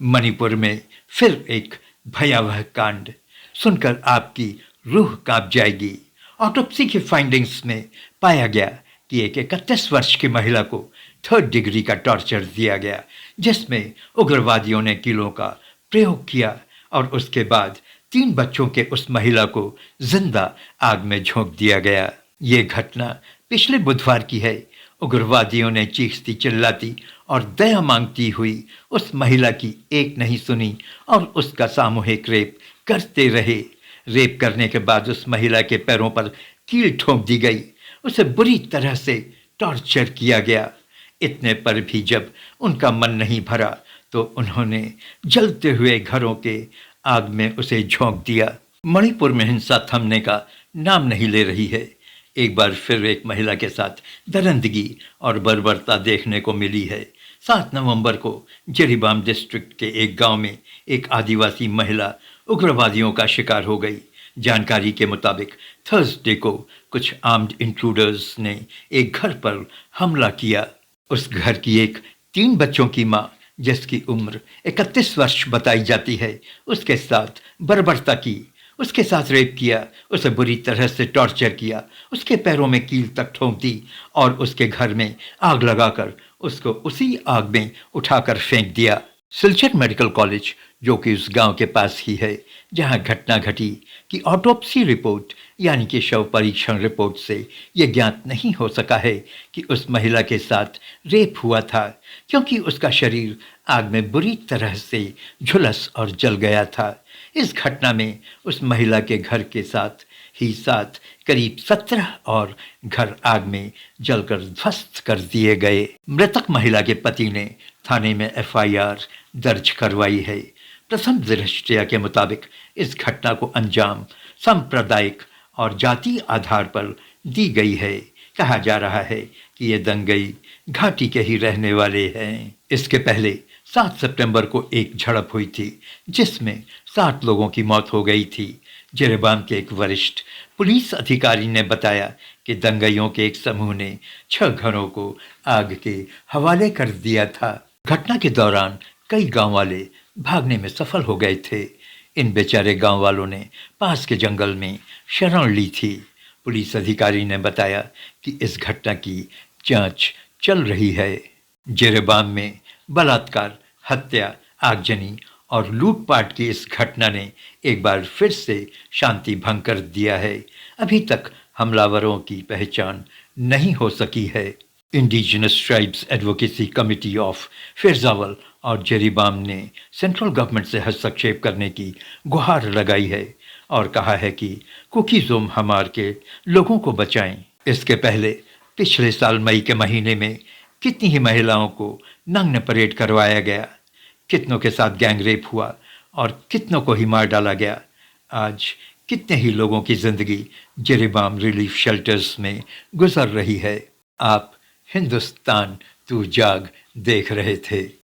मणिपुर में फिर एक भयावह कांड सुनकर आपकी रूह कांप जाएगी। ऑटोप्सी की फाइंडिंग्स में पाया गया कि एक 31 वर्ष की महिला को 3rd डिग्री का टॉर्चर दिया गया, जिसमें उग्रवादियों ने कीलों का प्रयोग किया और उसके बाद 3 बच्चों के उस महिला को जिंदा आग में झोंक दिया गया। ये घटना पिछले बुधवार की है। उग्रवादियों ने चीखती चिल्लाती और दया मांगती हुई उस महिला की एक नहीं सुनी और उसका सामूहिक रेप करते रहे। रेप करने के बाद उस महिला के पैरों पर कील ठोंक दी गई, उसे बुरी तरह से टॉर्चर किया गया। इतने पर भी जब उनका मन नहीं भरा तो उन्होंने जलते हुए घरों के आग में उसे झोंक दिया। मणिपुर में हिंसा थमने का नाम नहीं ले रही है। एक बार फिर एक महिला के साथ दरिंदगी और बर्बरता देखने को मिली है। 7 नवंबर को जिरीबाम डिस्ट्रिक्ट के एक गांव में एक आदिवासी महिला उग्रवादियों का शिकार हो गई। जानकारी के मुताबिक थर्सडे को कुछ आर्म्ड इंट्रूडर्स ने एक घर पर हमला किया। उस घर की एक 3 बच्चों की मां, जिसकी उम्र 31 वर्ष बताई जाती है, उसके साथ बर्बरता की, उसके साथ रेप किया, उसे बुरी तरह से टॉर्चर किया, उसके पैरों में कील तक ठोंक दी और उसके घर में आग लगाकर उसको उसी आग में उठाकर फेंक दिया। सिलचर मेडिकल कॉलेज, जो कि उस गांव के पास ही है जहां घटना घटी, की ऑटोप्सी रिपोर्ट यानी कि शव परीक्षण रिपोर्ट से यह ज्ञात नहीं हो सका है कि उस महिला के साथ रेप हुआ था, क्योंकि उसका शरीर आग में बुरी तरह से झुलस और जल गया था। इस घटना में उस महिला के घर के साथ ही साथ करीब 17 और घर आग में जलकर ध्वस्त कर दिए गए। मृतक महिला के पति ने थाने में एफआईआर दर्ज करवाई है। प्रथम दृष्टया के मुताबिक इस घटना को अंजाम सांप्रदायिक और जातीय आधार पर दी गई है। कहा जा रहा है कि ये दंगई घाटी के ही रहने वाले हैं। इसके पहले 7 सितंबर को एक झड़प हुई थी जिसमें 7 लोगों की मौत हो गई थी। जिरीबाम के एक वरिष्ठ पुलिस अधिकारी ने बताया कि दंगइयों के एक समूह ने 6 घरों को आग के हवाले कर दिया था। घटना के दौरान कई गांव वाले भागने में सफल हो गए थे। इन बेचारे गांव वालों ने पास के जंगल में शरण ली थी। पुलिस अधिकारी ने बताया कि इस घटना की जांच चल रही है। जिरीबाम में बलात्कार, हत्या, आगजनी और लूटपाट की इस घटना ने एक बार फिर से शांति भंग कर दिया है। अभी तक हमलावरों की पहचान नहीं हो सकी है। Indigenous tribes advocacy committee of Pherzawl और जिरीबाम ने सेंट्रल गवर्नमेंट से हस्तक्षेप करने की गुहार लगाई है और कहा है कि कुकीज़ोम हमार के लोगों को बचाएं। इसके पहले पिछले साल मई के महीने में कितनी ही महिलाओं को नग्न परेड करवाया गया, कितनों के साथ गैंग रेप हुआ और कितनों को ही मार डाला गया। आज कितने ही लोगों की जिंदगी जिरीबाम रिलीफ शेल्टर्स में गुजर रही है। आप हिंदुस्तान तू जाग देख रहे थे।